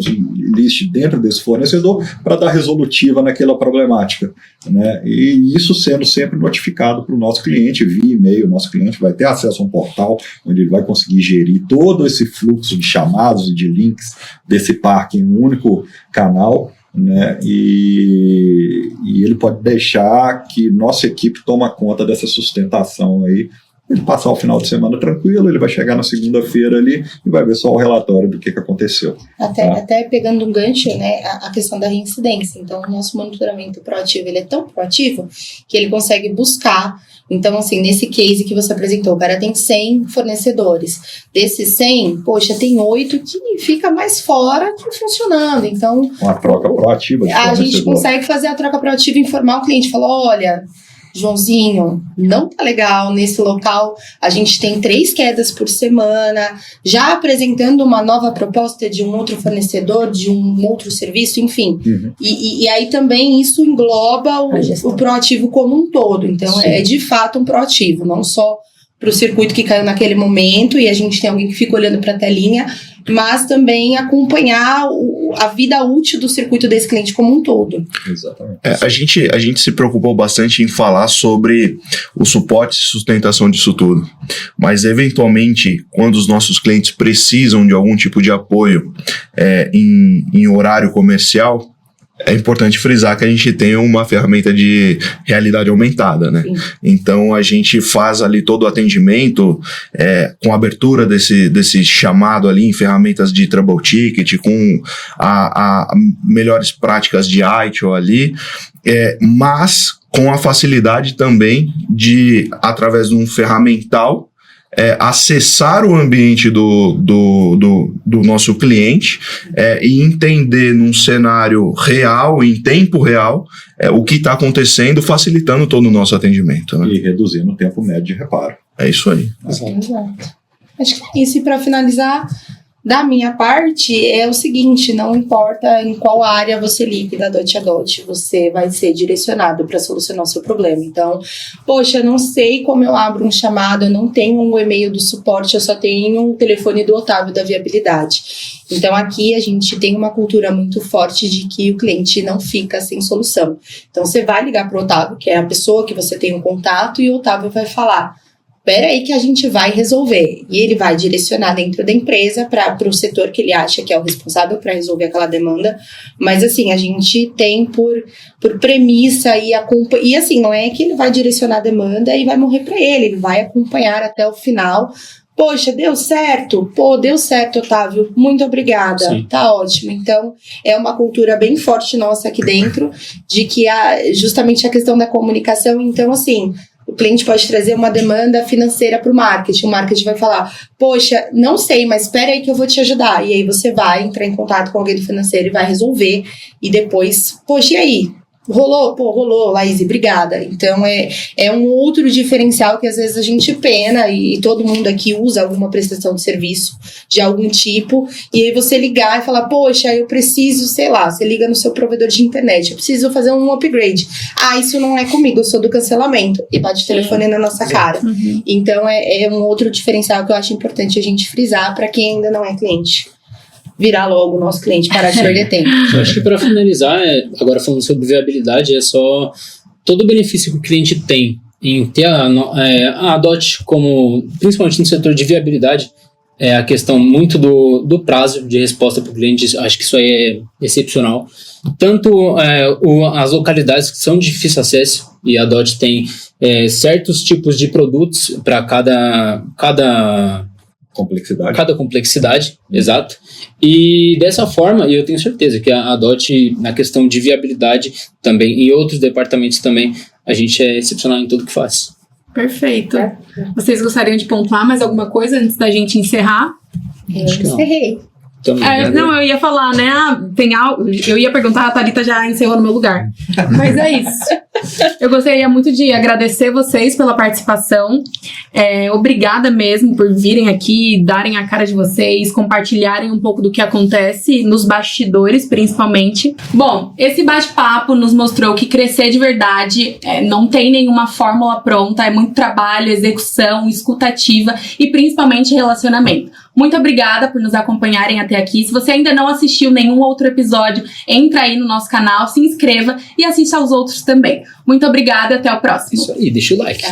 list dentro desse fornecedor para dar resolutiva naquela problemática, né? E isso sendo sempre notificado para o nosso cliente via e-mail. O nosso cliente vai ter acesso a um portal onde ele vai conseguir gerir todo esse fluxo de chamados e de links desse parque em um único canal, né? E ele pode deixar que nossa equipe toma conta dessa sustentação aí. Ele passar o final de semana tranquilo, ele vai chegar na segunda-feira ali e vai ver só o relatório do que aconteceu. Até pegando um gancho, né, a questão da reincidência. Então, o nosso monitoramento proativo, ele é tão proativo que ele consegue buscar. Então, assim, nesse case que você apresentou, o cara tem 100 fornecedores. Desses 100, poxa, tem 8 que fica mais fora que funcionando. Então, uma troca proativa de a gente consegue fazer a troca proativa e informar o cliente. Falar, olha, Joãozinho, não tá legal nesse local, a gente tem 3 quedas por semana, já apresentando uma nova proposta de um outro fornecedor, de um outro serviço, enfim. Uhum. E aí também isso engloba o proativo como um todo. Então, é de fato um proativo, não só para o circuito que caiu naquele momento e a gente tem alguém que fica olhando para a telinha, mas também acompanhar a vida útil do circuito desse cliente como um todo. Exatamente. A gente se preocupou bastante em falar sobre o suporte e sustentação disso tudo, mas eventualmente, quando os nossos clientes precisam de algum tipo de apoio em horário comercial, é importante frisar que a gente tem uma ferramenta de realidade aumentada, né? Sim. Então a gente faz ali todo o atendimento com a abertura desse chamado ali em ferramentas de trouble ticket, com a melhores práticas de ITIL ali, mas com a facilidade também de, através de um ferramental, acessar o ambiente do nosso cliente e entender num cenário real, em tempo real, o que está acontecendo, facilitando todo o nosso atendimento, né? E reduzindo o tempo médio de reparo. É isso aí. Exato. Acho que é isso. E para finalizar, da minha parte, é o seguinte: não importa em qual área você ligue da Dot a Dot, você vai ser direcionado para solucionar o seu problema. Então, poxa, eu não sei como eu abro um chamado, eu não tenho um e-mail do suporte, eu só tenho um telefone do Otávio da viabilidade. Então, aqui a gente tem uma cultura muito forte de que o cliente não fica sem solução. Então, você vai ligar para o Otávio, que é a pessoa que você tem um contato, e o Otávio vai falar: espera aí que a gente vai resolver. E ele vai direcionar dentro da empresa para o setor que ele acha que é o responsável para resolver aquela demanda. Mas, assim, a gente tem por premissa e assim, não é que ele vai direcionar a demanda e vai morrer para ele vai acompanhar até o final. Poxa, deu certo? Pô, deu certo, Otávio. Muito obrigada. Sim. Tá ótimo. Então, é uma cultura bem forte nossa aqui dentro, de que justamente a questão da comunicação. Então, assim, o cliente pode trazer uma demanda financeira para o marketing vai falar: poxa, não sei, mas espera aí que eu vou te ajudar. E aí você vai entrar em contato com alguém do financeiro e vai resolver. E depois, poxa, e aí? Rolou? Pô, rolou, Laís, obrigada. Então, é um outro diferencial que às vezes a gente pena, e todo mundo aqui usa alguma prestação de serviço de algum tipo, e aí você ligar e falar: poxa, eu preciso, sei lá, você liga no seu provedor de internet, eu preciso fazer um upgrade. Ah, isso não é comigo, eu sou do cancelamento. E bate o telefone na nossa cara. Uhum. Então, é um outro diferencial que eu acho importante a gente frisar para quem ainda não é cliente. Virar logo o nosso cliente, parar de perder tempo. Eu acho que para finalizar, agora falando sobre viabilidade, é só todo o benefício que o cliente tem em ter a Dot como, principalmente no setor de viabilidade, a questão muito do prazo de resposta para o cliente. Acho que isso aí é excepcional. Tanto as localidades que são de difícil acesso, e a Dot tem certos tipos de produtos para cada complexidade, exato. E dessa forma, eu tenho certeza que a Dot, na questão de viabilidade também, e outros departamentos também, a gente é excepcional em tudo que faz. Perfeito. Vocês gostariam de pontuar mais alguma coisa antes da gente encerrar? Eu encerrei. também. Não, eu ia falar, né? Tem algo. Eu ia perguntar, a Thalita já encerrou no meu lugar. Mas é isso. Eu gostaria muito de agradecer vocês pela participação. Obrigada mesmo por virem aqui, darem a cara de vocês, compartilharem um pouco do que acontece nos bastidores, principalmente. Bom, esse bate-papo nos mostrou que crescer de verdade não tem nenhuma fórmula pronta, é muito trabalho, execução, escutativa e principalmente relacionamento. Muito obrigada por nos acompanharem até aqui. Se você ainda não assistiu nenhum outro episódio, entra aí no nosso canal, se inscreva e assista aos outros também. Muito obrigada e até o próximo. Isso aí, deixa o like.